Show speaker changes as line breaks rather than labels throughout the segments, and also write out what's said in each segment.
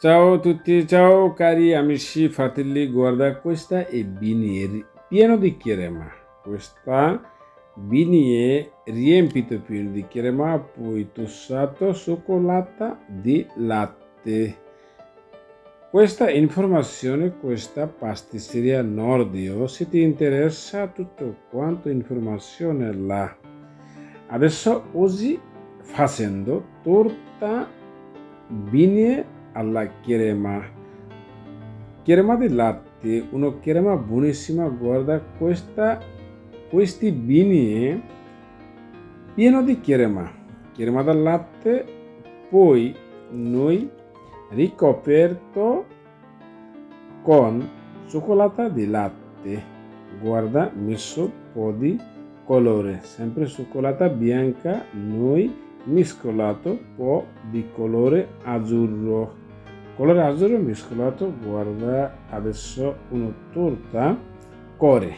Ciao a tutti, ciao cari amici, fratelli, guarda questa è Bignè pieno di crema. Questa Bignè riempito pieno di crema, poi tossato cioccolato di latte. Questa informazione, questa pasticeria Nordio, se ti interessa tutto quanto informazione là. Adesso oggi facendo torta Bignè alla crema di latte, una crema buonissima. Guarda questi Bignè pieno di crema del latte, poi noi ricoperto con cioccolato di latte. Guarda, messo un po' di colore, sempre cioccolata bianca, noi mescolato un po' di colore azzurro mescolato. Guarda adesso una torta core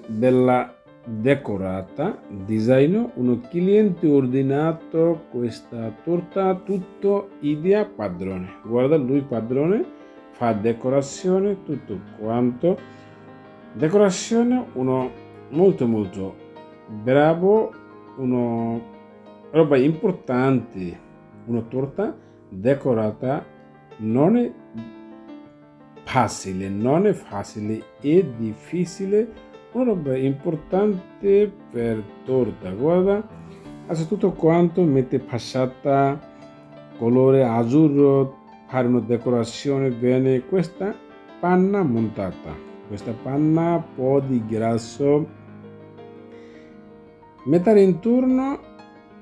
bella decorata, design. Uno cliente ordinato questa torta tutto idea padrone. Guarda, lui padrone fa decorazione tutto quanto, decorazione uno molto bravo, uno roba importante. Una torta decorata non è facile, è difficile, una roba importante per torta. Guarda, adesso tutto quanto mette passata colore azzurro, fare una decorazione bene. Questa panna montata, questa panna un po' di grasso, mettere intorno,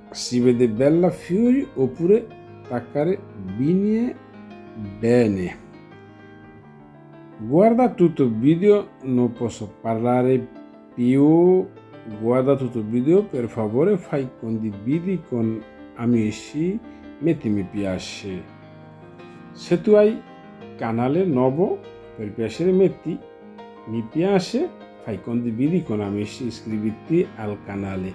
si vede bella fiori, oppure attaccare Bignè bene. Guarda tutto il video, non posso parlare più. Guarda tutto il video, per favore fai condividi con amici, metti mi piace. Se tu hai canale nuovo, per piacere metti mi piace, fai condividi con amici, iscriviti al canale.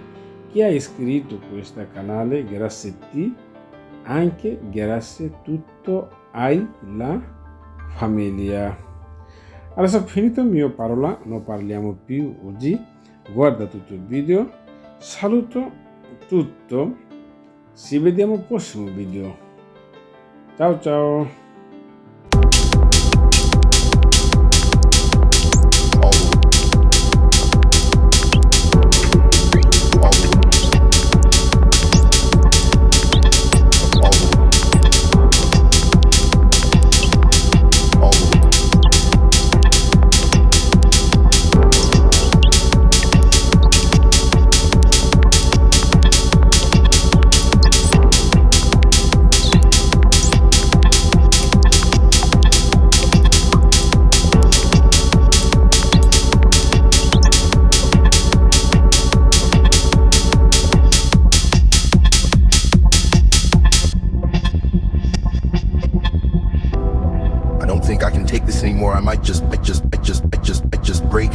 Chi ha iscritto questo canale, grazie a te, anche grazie a tutto alla famiglia. Adesso ho finito la mia parola, non parliamo più oggi. Guarda tutto il video, saluto tutto, ci vediamo al prossimo video. Ciao ciao.
I don't think I can take this anymore. I might just break.